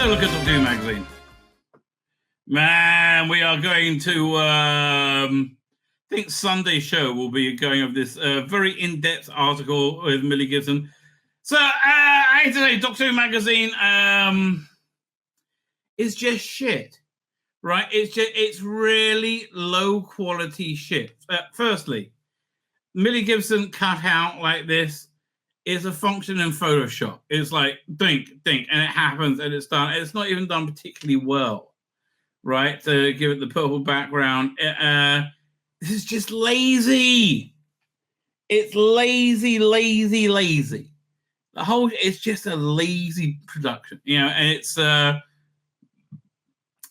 have a look at Doctor Who magazine. Man, we are going to, I think Sunday show will be going over this very in-depth article with Millie Gibson. So, I hate to say, Doctor Who magazine is just shit, right? It's really low-quality shit. Firstly, Millie Gibson cut out like this is a function in Photoshop. It's like, dink, and it happens, and it's done. It's not even done particularly well. Right, to give it the purple background. This is just lazy. It's lazy. It's just a lazy production, and it's. I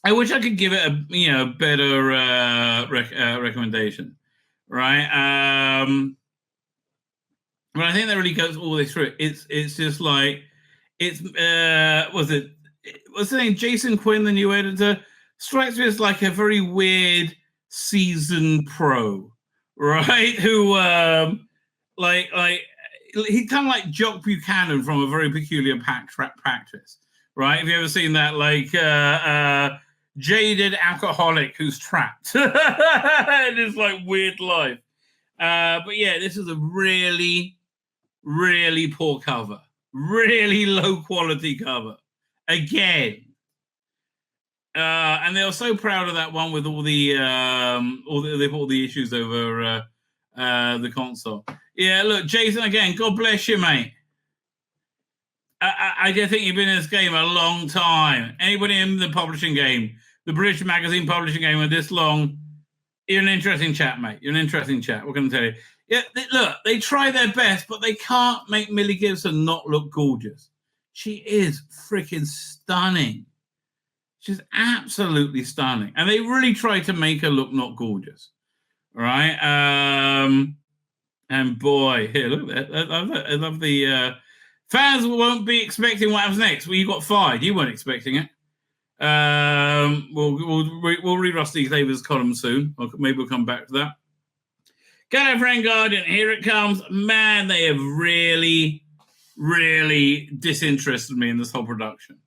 wish I could give it a better recommendation, right? But I think that really goes all the way through. It's just like what's the name? Jason Quinn, the new editor. Strikes me as like a very weird seasoned pro, right? Who like he kind of like Jock Buchanan from A Very Peculiar Practice, right? Have you ever seen that? Like jaded alcoholic who's trapped in this like weird life. But yeah, this is a really, really poor cover, really low quality cover. Again. And they were so proud of that one with all the issues over the console. Yeah, look, Jason, again, God bless you, mate. I just think you've been in this game a long time. Anybody in the publishing game, the British magazine publishing game, with this long, you're an interesting chap, mate. You're an interesting chap. What can I tell you? Yeah, look, they try their best, but they can't make Millie Gibson not look gorgeous. She is freaking stunning. She's absolutely stunning. And they really try to make her look not gorgeous. Right? And boy, here, look at that. I love the fans won't be expecting what happens next. Well, you got fired. You weren't expecting it. We'll read Rusty Claver's column soon. Maybe we'll come back to that. Gallo Friend Guardian, here it comes. Man, they have really, really disinterested me in this whole production.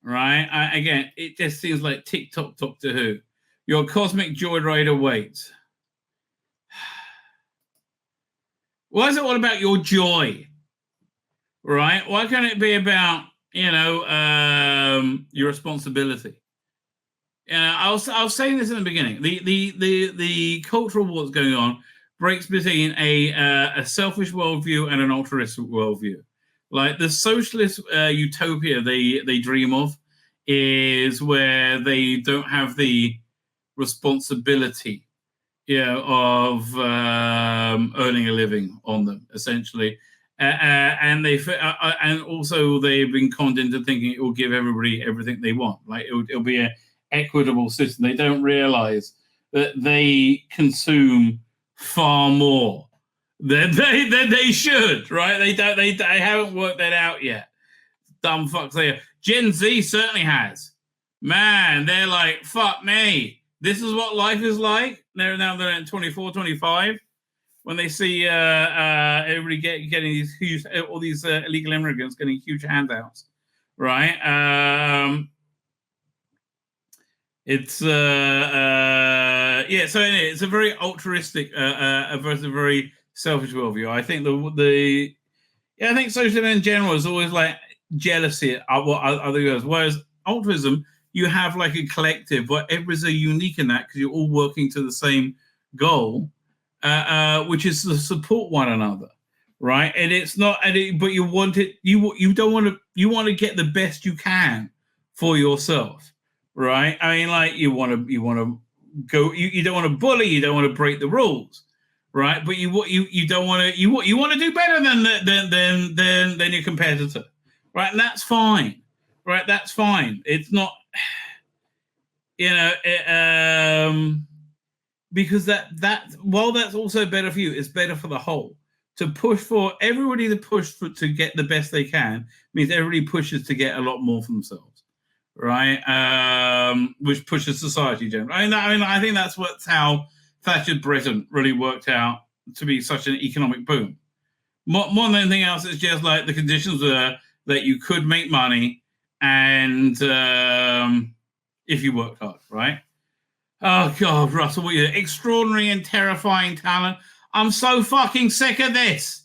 Right? Again, it just seems like TikTok Doctor Who. Your cosmic joyride awaits. Why is it all about your joy? Right? Why can't it be about, your responsibility? I was saying this in the beginning. The cultural war that's going on breaks between a selfish worldview and an altruistic worldview. Like the socialist utopia they dream of is where they don't have the responsibility, of earning a living on them, essentially, and also they've been conned into thinking it will give everybody everything they want. Like it'll be an equitable system. They don't realize that they consume far more than they should, right? They haven't worked that out yet. Dumb fucks they are. Gen Z certainly has. Man, they're like, fuck me. This is what life is like. They're in 24, 25. When they see everybody getting these huge, all these illegal immigrants getting huge handouts, right? So anyway, it's a very altruistic versus a very selfish worldview. I think I think socialism in general is always like jealousy of what other goes. Whereas altruism, you have like a collective, but everybody's unique in that because you're all working to the same goal, which is to support one another, right? And it's not, but you want it. You don't want to. You want to get the best you can for yourself, right? I mean, like you want to go. You don't want to bully. You don't want to break the rules. Right, but you don't want to you want to do better than your competitor, right? And that's fine, right? That's fine. It's not, because that while that's also better for you, it's better for the whole. To push for everybody to get the best they can means everybody pushes to get a lot more for themselves, right? Which pushes society generally. I think that's how Thatcher Britain really worked out to be such an economic boom. More than anything else, it's just like the conditions were that you could make money and if you worked hard, right? Oh, God, Russell, what are you? Extraordinary and terrifying talent. I'm so fucking sick of this.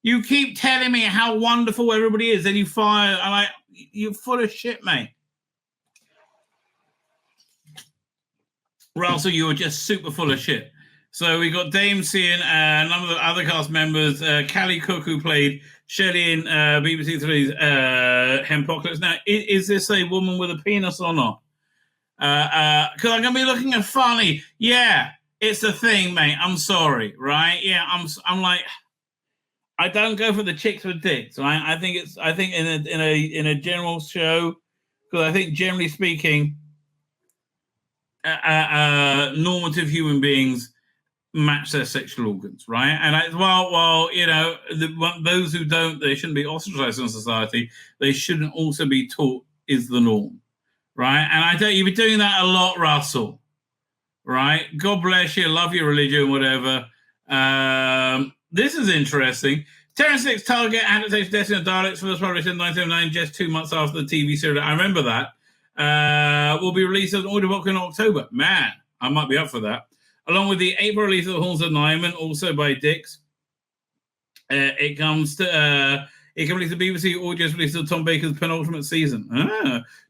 You keep telling me how wonderful everybody is, and you fire, and you're full of shit, mate. Russell, you were just super full of shit. So we got Dame seeing a number of the other cast members, Callie Cook, who played Shelley in BBC Three's Hempocalypse. Now, is this a woman with a penis or not? Because I'm going to be looking at funny. Yeah, it's a thing, mate. I'm sorry, right? Yeah, I'm like, I don't go for the chicks with dicks, right? I think in a general show, because I think generally speaking, normative human beings match their sexual organs, right? And while you know those who don't, they shouldn't be ostracized in society. They shouldn't also be taught is the norm, right? And I don't. You've been doing that a lot, Russell. Right? God bless you. Love your religion, whatever. This is interesting. Terrence Lick's Target adaptation Destiny of Daleks, first published in 1979, just 2 months after the TV series. I remember that. Will be released as an audiobook in October. Man, I might be up for that. Along with the April release of The Horns of Nyman, also by Dix. It can release the BBC Audio's release of Tom Baker's penultimate season.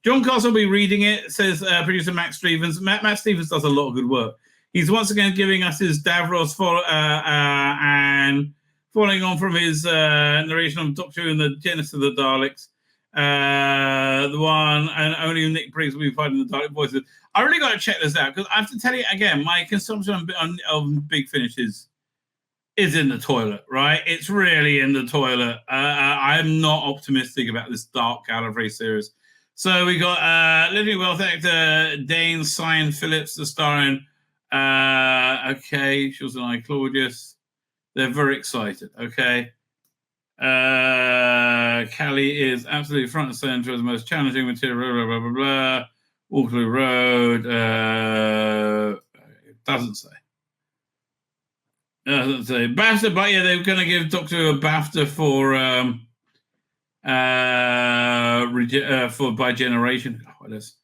John Castle will be reading it, says producer Matt Stevens. Matt Stevens does a lot of good work. He's once again giving us his Davros and following on from his narration of Doctor Who and the Genesis of the Daleks. The one and only Nick Briggs will be fighting the Dalek voices. I really got to check this out because I have to tell you again, my consumption of Big Finish is in the toilet, right? It's really in the toilet. I'm not optimistic about this Dark Gallifrey series. So we got Living Wealth actor Dane Cyan Phillips, the starring. Okay, she was an I Claudius. They're very excited. Okay. Callie is absolutely front and center as the most challenging material, blah, blah, blah, blah. Waterloo Road. It doesn't say. Doesn't say. BAFTA, but yeah, they're going to give Doctor Who a BAFTA for By Generation. Oh, what is?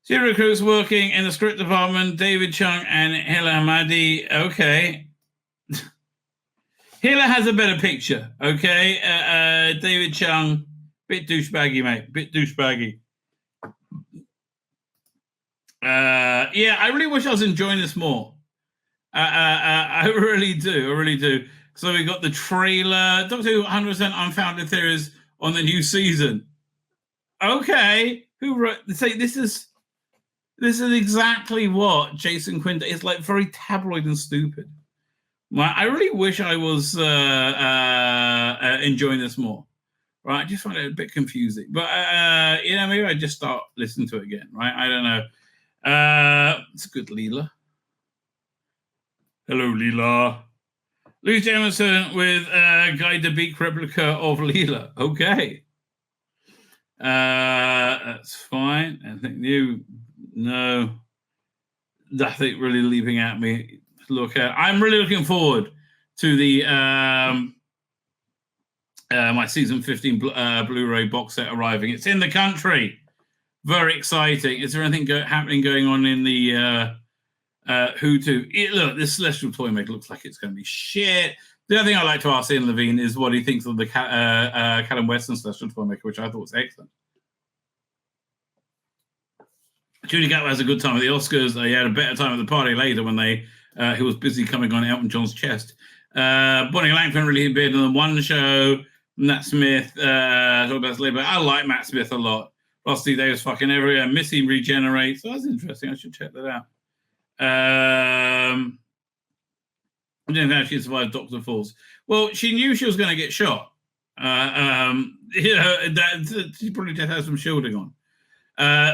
Senior recruits working in the script department, David Chung and Hila Hamadi. Okay. Hila has a better picture, okay? David Chung, bit douchebaggy, mate. Bit douchebaggy. Yeah, I really wish I was enjoying this more. I really do. I really do. So we got the trailer. Doctor Who 100% Unfounded Theories on the new season. Okay. Who wrote? Say this is exactly what Jason Quinton is like. Very tabloid and stupid. I really wish I was enjoying this more. Right, I just find it a bit confusing. But maybe I just start listening to it again. Right, I don't know. It's a good Leela. Hello, Leela. Louise Jameson with Guy DeBeek replica of Leela. Okay. That's fine. Anything new? No. Nothing really leaping at me. Look at. I'm really looking forward to the my season 15 Blu-ray box set arriving. It's in the country. Very exciting. Is there anything going on in the Who to? Look, this Celestial Toymaker looks like it's going to be shit. The other thing I like to ask Ian Levine is what he thinks of the Callum Weston Celestial Toymaker, which I thought was excellent. Judy Gatwa has a good time at the Oscars. He had a better time at the party later when he was busy coming on Elton John's chest. Bonnie Langford really appeared in the One Show. Matt Smith, I like Matt Smith a lot. Rusty Davis fucking everywhere. Missy regenerates. So that's interesting. I should check that out. I didn't know she survived Dr. Falls. Well, she knew she was going to get shot. She probably just has some shielding on.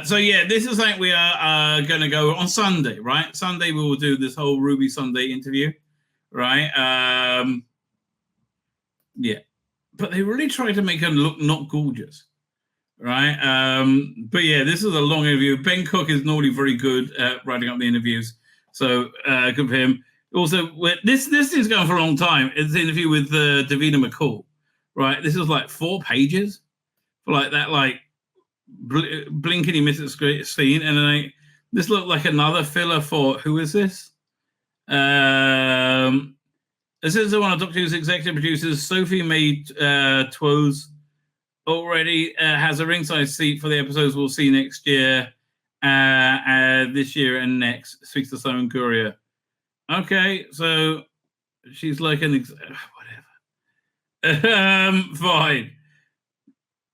So yeah, this is like we are going to go on Sunday, right? Sunday we will do this whole Ruby Sunday interview, right? Yeah, but they really tried to make her look not gorgeous, right? But yeah, this is a long interview. Ben Cook is normally very good at writing up the interviews, so good for him. Also, this thing's going for a long time. It's an interview with Davina McCall, right? This is like 4 pages for like that, like blink and you miss the scene, and then this looked like another filler for who is this? This is one of Doctor Who's executive producers, Sophie May Twose, already has a ringside seat for the episodes we'll see next year, this year and next. Speaks to Simon Courier. Okay, so she's like an whatever. Fine.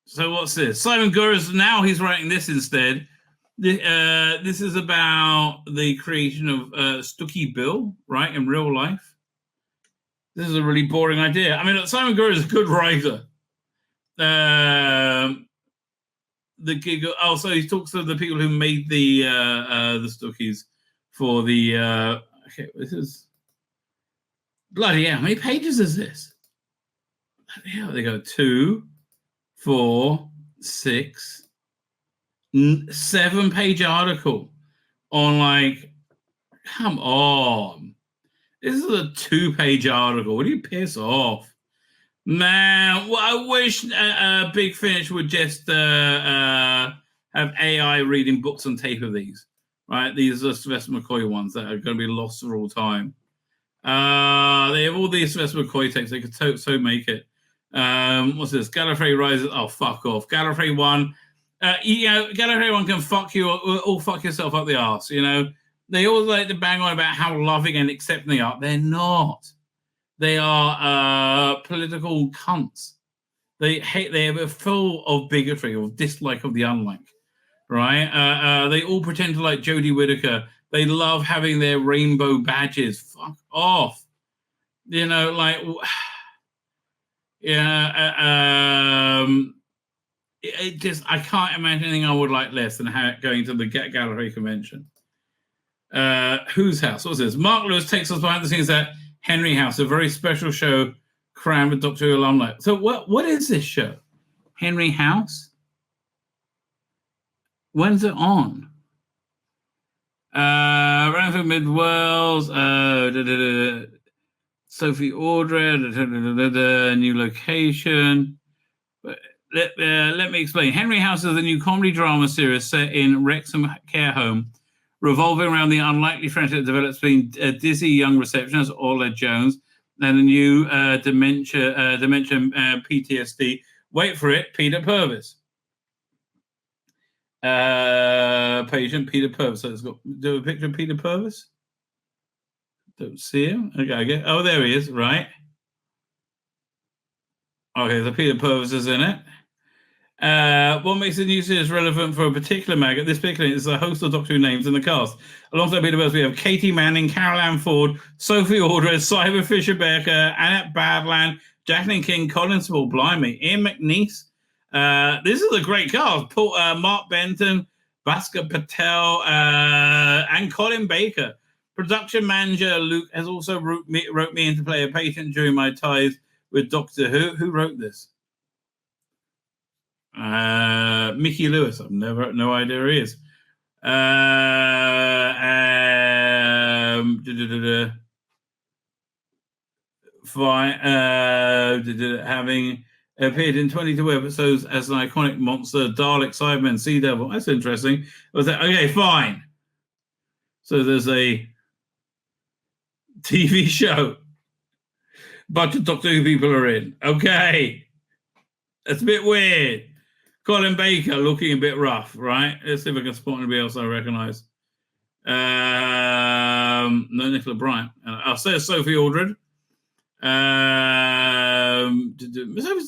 So what's this? Simon Courier's now he's writing this instead. This is about the creation of Stucky Bill, right, in real life. This is a really boring idea. I mean, Simon Courier is a good writer. The gig. So he talks to the people who made the Stuckies for the. Okay, this is bloody hell. How many pages is this? Bloody hell, they go 2, 4, 6, 7-page article on like. Come on, this is a 2-page article. Would you piss off? Man, well, I wish Big Finish would just have AI reading books on tape of these, right? These are Sylvester McCoy ones that are going to be lost for all time. They have all these Sylvester McCoy takes. They could so make it. What's this? Gallifrey Rises. Oh, fuck off. Gallifrey 1. Gallifrey 1 can fuck you or fuck yourself up the arse, you know? They always like to bang on about how loving and accepting they are. They're not. They are political cunts. They are full of bigotry or dislike of the unlike, right? They all pretend to like Jodie Whittaker. They love having their rainbow badges. Fuck off. You know, like, yeah. It just, I can't imagine anything I would like less than going to the Gallery convention. Whose house? What's this? Mark Lewis takes us behind the scenes at Henry House, a very special show crammed with Doctor Who alumni. So what is this show? Henry House? When's it on? Running through Mid-Worlds, Sophie Aldred, new location. Let me explain. Henry House is a new comedy drama series set in Wrexham Care Home, revolving around the unlikely friendship that develops between a dizzy young receptionist, Orla Jones, and a new dementia PTSD. Wait for it, Peter Purvis. Patient Peter Purvis. So it's got do a picture of Peter Purvis. Don't see him. Okay. Oh, there he is. Right. Okay, so Peter Purvis is in it. What makes the new series relevant for a particular magazine? This particular is the host of Doctor Who names in the cast. Alongside Peter Purvis, we have Katie Manning, Carol Ann Ford, Sophie Aldred, Cyber Fisher-Becker, Annette Badland, Jacqueline King, Colin Spall, blimey, Ian McNeice. This is a great cast. Mark Benton, Bhaskar Patel, and Colin Baker. Production manager Luke has also wrote me in to play a patient during my ties with Doctor Who. Who wrote this? Mickey Lewis. I've no idea who he is. Fine. Having appeared in 22 episodes as an iconic monster, Dalek, Cyberman, Sea Devil. That's interesting. Was that okay? Fine. So there's a TV show. Bunch of Doctor Who people are in. Okay. That's a bit weird. Colin Baker looking a bit rough, right? Let's see if I can spot anybody else I recognize. No, Nicola Bryant. I'll say Sophie Aldred. Sophie's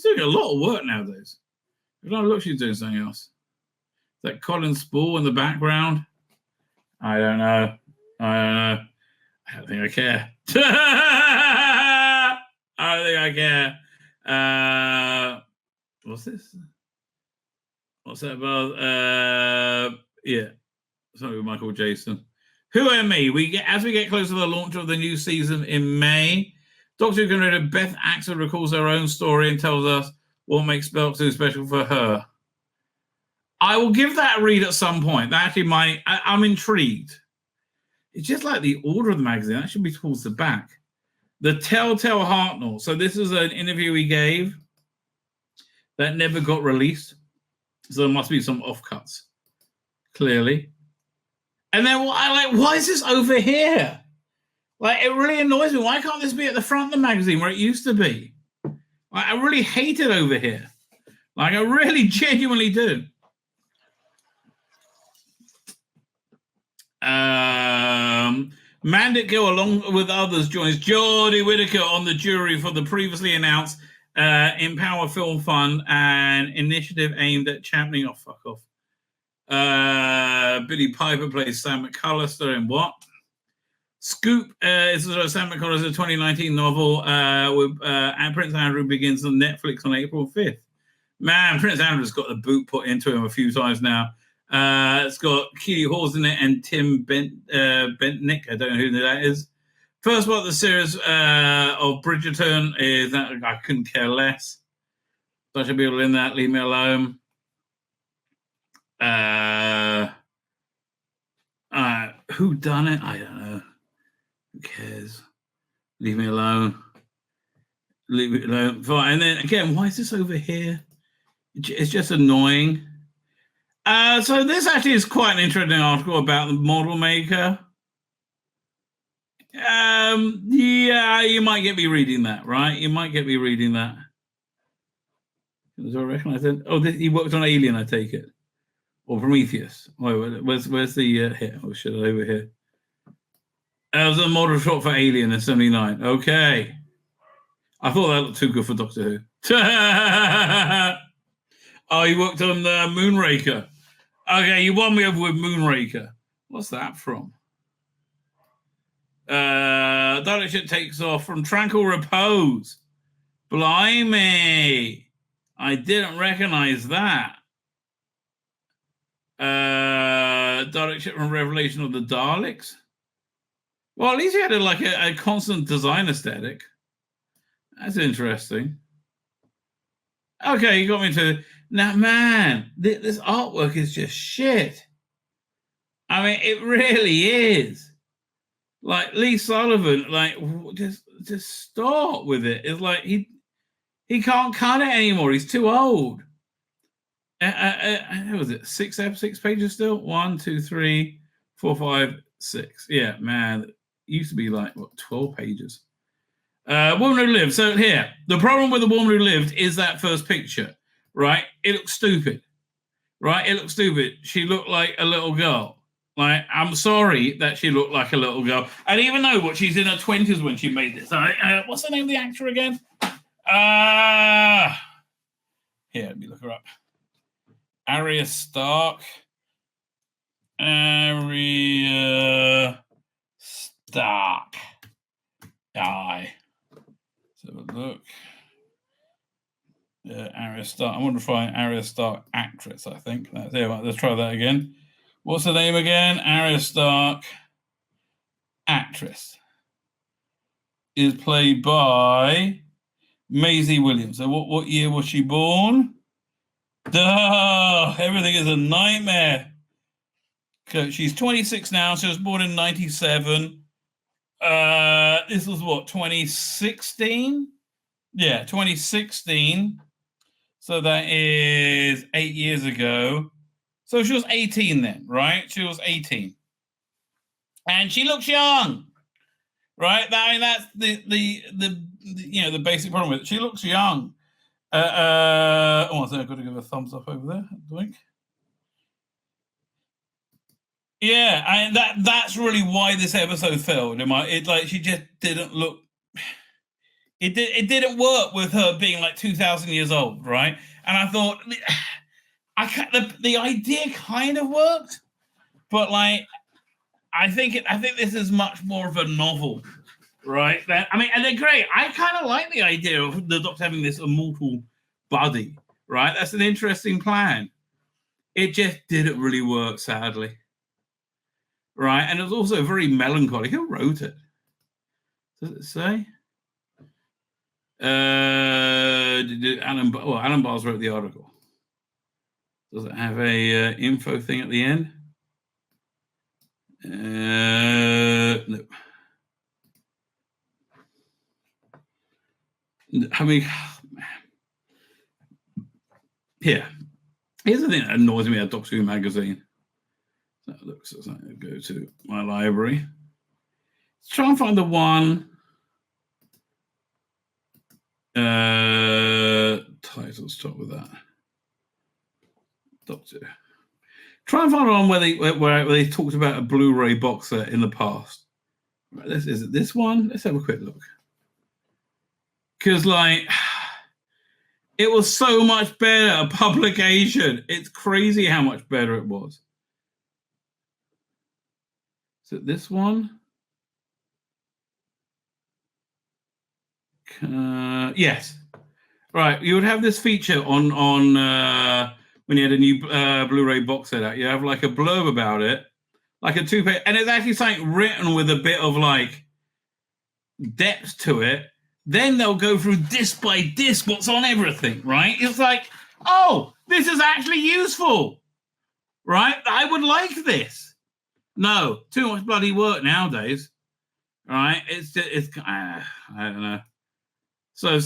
doing a lot of work nowadays. If I look, she's doing something else. Is that Colin Spall in the background? I don't know. I don't think I care. I don't think I care. What's this? What's that about? Yeah, something with Michael Jason. Who am me? As we get closer to the launch of the new season in May, Doctor Who creator Beth Axel recalls her own story and tells us what makes Doctor Who special for her. I will give that a read at some point. That actually I'm intrigued. It's just like the order of the magazine. That should be towards the back. The Telltale Hartnell. So this is an interview he gave that never got released. So there must be some offcuts, clearly. And then why is this over here? Like, it really annoys me. Why can't this be at the front of the magazine where it used to be? Like, I really hate it over here. Like, I really genuinely do. Mandit Gill, along with others, joins Jodie Whittaker on the jury for the previously announced Empower Film Fund, an initiative aimed at championing... Oh, fuck off. Billy Piper plays Sam McCullough in what? Scoop is Sam McCullough's 2019 novel with Prince Andrew begins on Netflix on April 5th. Man, Prince Andrew's got the boot put into him a few times now. It's got Keely Hawes in it and Tim Bentnick. I don't know who that is. First part of the series of Bridgerton is that I couldn't care less. Bunch of people in that. Leave me alone. Who done it? I don't know. Who cares? Leave me alone. Leave it alone. Fine. And then again, why is this over here? It's just annoying. So this actually is quite an interesting article about the model maker. Yeah, you might get me reading that, right? You might get me reading that. Do I recognize it? Oh, he worked on Alien, I take it. Or Prometheus. Where's the here? Oh shit, over here. That was a model shot for Alien in 79. Okay. I thought that looked too good for Doctor Who. Oh, he worked on Moonraker. Okay, you won me over with Moonraker. What's that from? Direction takes off from Tranquil Repose. Blimey. I didn't recognize that. Direction from Revelation of the Daleks. Well, at least he had a constant design aesthetic. That's interesting. Okay, you got me to... Now, man, this artwork is just shit. I mean, it really is. Like, Lee Sullivan, like, just stop with it. It's like he can't cut it anymore. He's too old. What was it? Six pages still? 1, 2, 3, 4, 5, 6. Yeah, man. It used to be like, 12 pages. Woman Who Lived. So here, the problem with The Woman Who Lived is that first picture, right? It looks stupid, right? It looks stupid. She looked like a little girl. Like, I'm sorry that she looked like a little girl. And even though she's in her 20s when she made this. What's the name of the actor again? Here, let me look her up. Arya Stark. Arya Stark. Die. Let's have a look. Arya Stark. I want to find Arya Stark actress, I think. Let's try that again. What's the name again? Arya Stark actress. Is played by Maisie Williams. So what year was she born? Duh! Everything is a nightmare. So she's 26 now. She was born in 97. This was what, 2016? Yeah, 2016. So that is 8 years ago. So she was 18 then, right? She was 18. And she looks young. Right? That's the basic problem with it. She looks young. I think I've got to give a thumbs up over there, I think. Yeah, and that's really why this episode failed. She just didn't look. It didn't work with her being like 2,000 years old, right? And I thought, the idea kind of worked, but like, I think this is much more of a novel, right? And they're great. I kind of like the idea of the Doctor having this immortal buddy, right? That's an interesting plan. It just didn't really work, sadly. Right, and it was also very melancholy. Who wrote it? Does it say? Alan Bars wrote the article. Does it have a info thing at the end? No. I mean, here. Here's the thing that annoys me about Doctor Who magazine. So it looks like I go to my library. Let's try and find the one. Title, start with that. Doctor. Try and find one where they talked about a Blu-ray box set in the past. Right, is it this one? Let's have a quick look. Because like, it was so much better a publication. It's crazy how much better it was. Is it this one? Yes. Right, you would have this feature on when you had a new Blu-ray box set out. You have like a blurb about it, like a 2-page, and it's actually something written with a bit of like depth to it. Then they'll go through disc by disc what's on everything, right? It's like, oh, this is actually useful, right? I would like this. No, too much bloody work nowadays, right? It's I don't know. So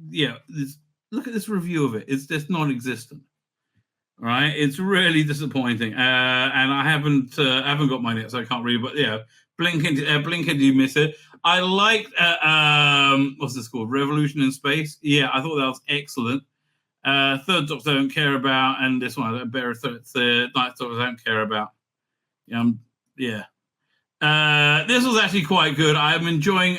yeah. Look at this review of it. It's just non-existent, right? It's really disappointing. And I haven't got mine yet, so I can't read it. But yeah, blink and you miss it. I liked what's this called? Revolution in Space. Yeah, I thought that was excellent. Third Doctor I don't care about, and this one I better Ninth Doctor I don't care about. Yeah. This was actually quite good. I'm enjoying.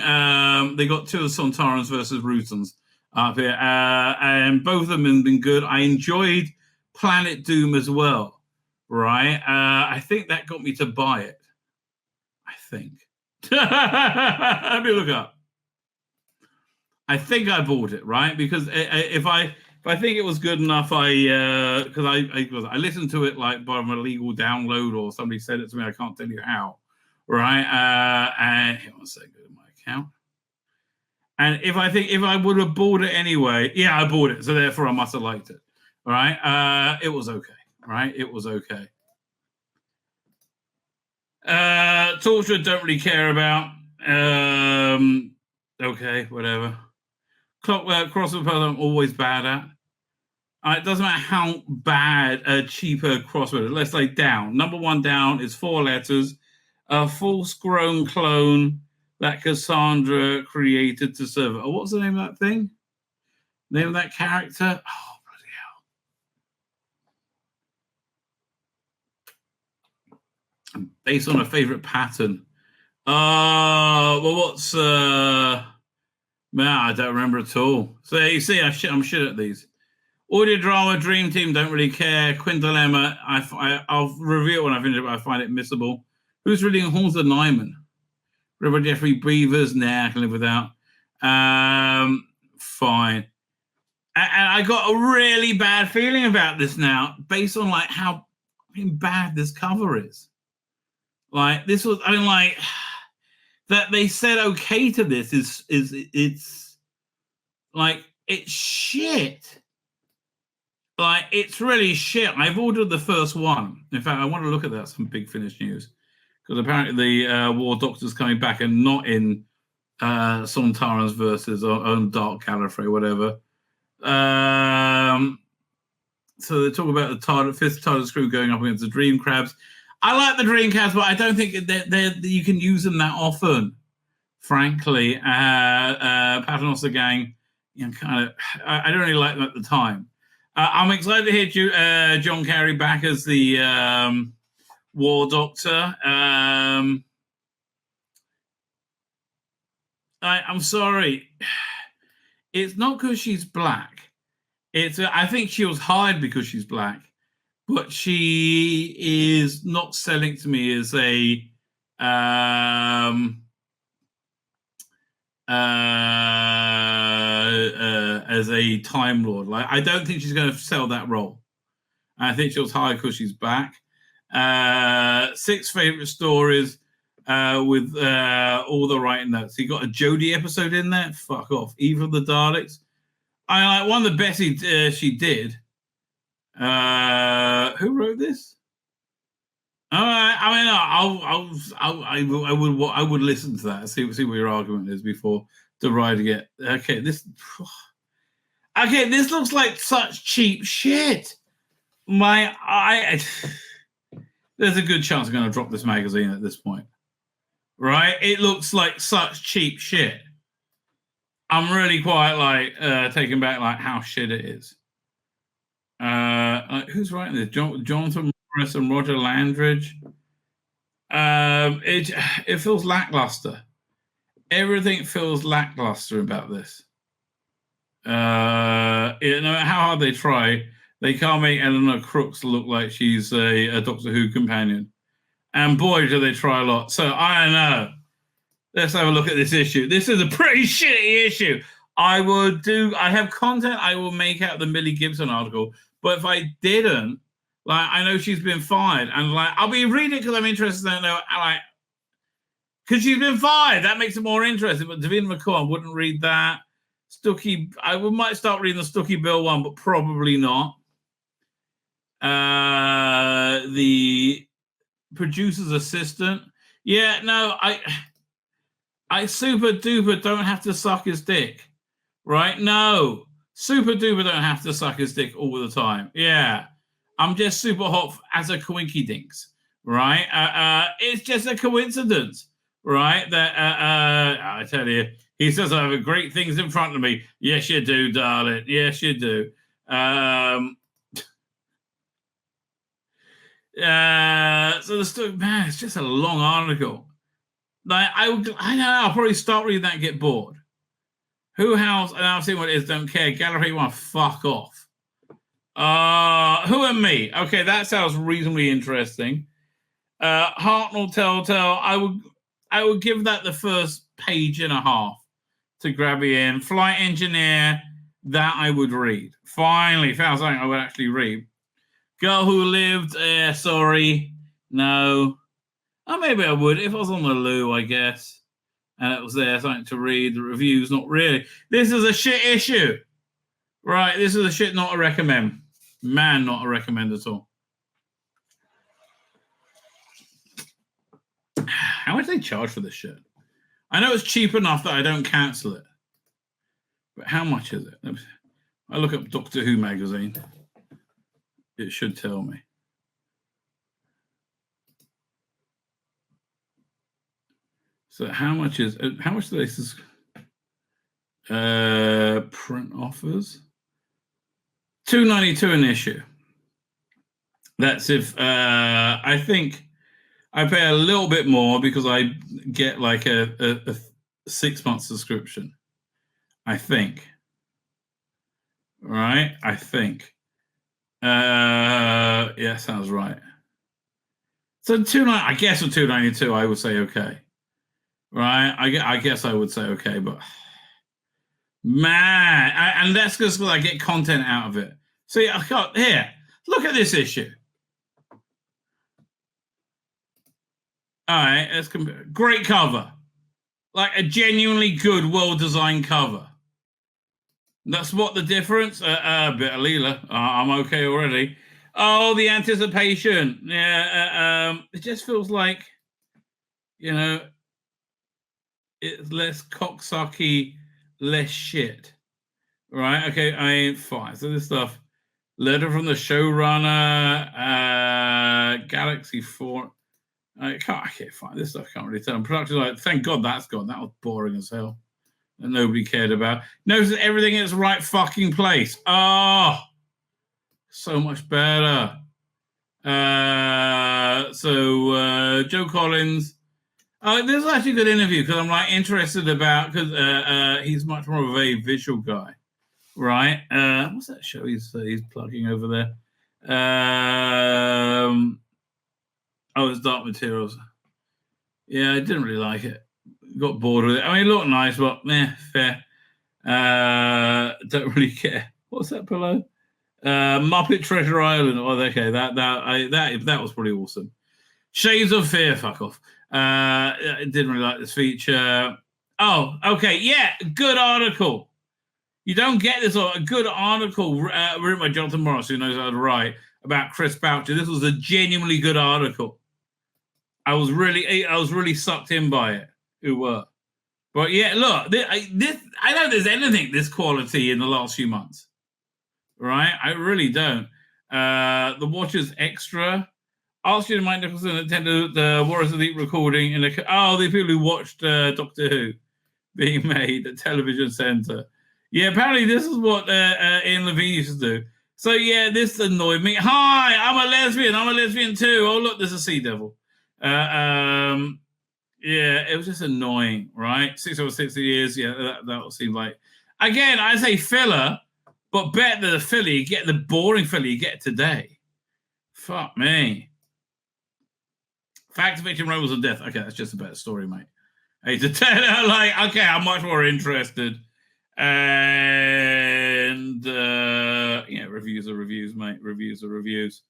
They got two of the Sontarans versus Rutans up here, and both of them have been good. I enjoyed Planet Doom as well. Right? I think that got me to buy it. I think. Let me look up. I think I bought it, right? Because if I think it was good enough, because I listened to it like by an illegal download or somebody said it to me. I can't tell you how. Right, and hang on a second, go to my account. And if I would have bought it anyway, yeah, I bought it, so therefore I must have liked it. All right, it was okay. Right, it was okay. Torture don't really care about. Okay, whatever. Clockwork Crossover Puzzle I'm always bad at. It doesn't matter how bad a cheaper crossword. Let's say down. Number one down is 4 letters. A false-grown clone that Cassandra created to serve. Oh, what's the name of that thing? Name of that character? Oh, bloody hell. Based on a favorite pattern. Well, what's... Man, I don't remember at all. So you see, I'm shit at these. Audio drama, Dream Team, don't really care. Quintilemma, I'll review it when I finish it, but I find it missable. Who's reading Horns of Nyman? Reverend Jeffrey Beavers? Nah, I can live without. Fine. And I got a really bad feeling about this now, based on like how bad this cover is. Like this was, I mean, like that they said okay to this is it's like it's shit. Like it's really shit. I've ordered the first one. In fact, I want to look at that. Some Big Finish news. Because apparently the War Doctor's coming back and not in Sontarans versus on Dark Gallifrey, whatever. So they talk about the fifth TARDIS crew going up against the Dream Crabs. I like the Dream Crabs, but I don't think you can use them that often, frankly. Paternoster Gang, kind of. I don't really like them at the time. I'm excited to hear John Carey back as the War Doctor. I'm sorry. It's not because she's black. I think she was hired because she's black, but she is not selling to me as a Time Lord. Like I don't think she's going to sell that role. I think she was hired because she's back. 6 favorite stories with all the right notes. You got a Jodie episode in there. Fuck off. Eve of the Daleks. I like one of the best she did. Who wrote this? All right. I mean, I would listen to that. See what your argument is before deriding it. Okay, this. Okay, this looks like such cheap shit. There's a good chance I'm going to drop this magazine at this point. Right? It looks like such cheap shit. I'm really quite like taken back like how shit it is. Who's writing this? Jonathan Morris and Roger Landridge. It feels lackluster. Everything feels lackluster about this. No matter how hard they try, they can't make Eleanor Crooks look like she's a Doctor Who companion. And boy, do they try a lot. So I don't know. Let's have a look at this issue. This is a pretty shitty issue. I have content I will make out the Millie Gibson article, but if I didn't, like, I know she's been fired, and like, I'll be reading it because I'm interested in know, like, because she's been fired. That makes it more interesting. But Davina McCall, I wouldn't read that. Stucky, might start reading the Stucky Bill one, but probably not. The producer's assistant. Yeah, no, I super duper don't have to suck his dick, right? No, super duper don't have to suck his dick all the time. Yeah, I'm just super hot as a coinky dinks, right? It's just a coincidence, right? That I tell you, he says I have great things in front of me. Yes, you do, darling. Yes, you do. So the story, man, it's just a long article. Like I know I'll probably start reading that and get bored. Who House, and I've seen what it is, don't care. Gallery one, fuck off. Who and Me? Okay, that sounds reasonably interesting. Hartnell Telltale, I would give that the first page and a half to grab you in. Flight Engineer, that I would read. Finally found something I would actually read. Girl Who Lived, sorry, no. Oh, maybe I would if I was on the loo, I guess. And it was there, something to read. The reviews, not really. This is a shit issue. Right, this is a shit not a recommend. Man, not a recommend at all. How much they charge for this shit? I know it's cheap enough that I don't cancel it. But how much is it? I look up Doctor Who magazine. It should tell me. So how much do they print offers? $2.92 an issue. That's if I think I pay a little bit more because I get like a 6-month subscription. I think. Right? I think. Yeah, sounds right. So I guess for $2.92, I would say okay. Right? I guess I would say okay, but man, and that's because I get content out of it. See, I got here. Look at this issue. All right, let's compare. Great cover, like a genuinely good, well-designed cover. That's what the difference. Bit of Leela. I'm okay already. Oh, the anticipation. Yeah, it just feels like, you know, it's less cocksucky, less shit. Right? Okay, fine. So this stuff. Letter from the showrunner, Galaxy 4. I can't find this stuff. I can't really tell. Production, like, thank God that's gone. That was boring as hell. And nobody cared about. Notice that everything in its right fucking place. Oh, so much better. Joe Collins. This is actually a good interview because I'm like interested about because he's much more of a visual guy, right? What's that show he's plugging over there? It's Dark Materials. Yeah, I didn't really like it. Got bored with it. I mean, it looked nice, but fair. Don't really care. What's that below? Muppet Treasure Island. Oh, okay, that was pretty awesome. Shades of Fear. Fuck off. I didn't really like this feature. Oh, okay, yeah, good article. You don't get this. A good article written by Jonathan Morris, who knows how to write, about Chris Boucher. This was a genuinely good article. I was really sucked in by it. Who were? But yeah, look, I don't think there's anything this quality in the last few months. Right? I really don't. The Watchers Extra. Archie and Mike Nicholson attended the Warriors Elite recording in the people who watched Doctor Who being made at Television Centre. Yeah, apparently this is what Ian Levine used to do. So yeah, this annoyed me. Hi, I'm a lesbian. I'm a lesbian too. Oh look, there's a sea devil. Yeah, it was just annoying, right? 6 over 60 years. Yeah, that seemed like. Again, I say filler, but better than the filler you get, the boring filler you get today. Fuck me. Fact, fiction, rumbles of death. Okay, that's just a better story, mate. Hey, to tell her, like, okay, I'm much more interested. And yeah, reviews are reviews, mate. Reviews are reviews.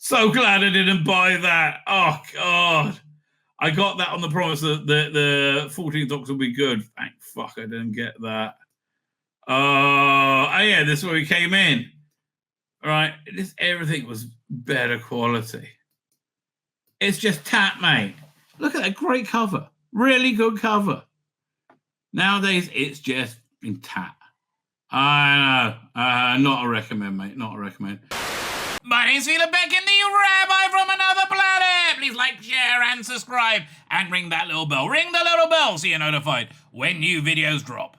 So glad I didn't buy that. Oh God, I got that on the promise that the 14th Doctor will be good. Thank fuck, I didn't get that. Oh yeah, this is where we came in. All right, everything was better quality. It's just tat, mate. Look at that great cover, really good cover. Nowadays, it's just been tat. I know. Not a recommend, mate. Not a recommend. My name's Tzvi Lebetkin, the Rabbi from another planet. Please like, share, and subscribe. And ring that little bell. Ring the little bell so you're notified when new videos drop.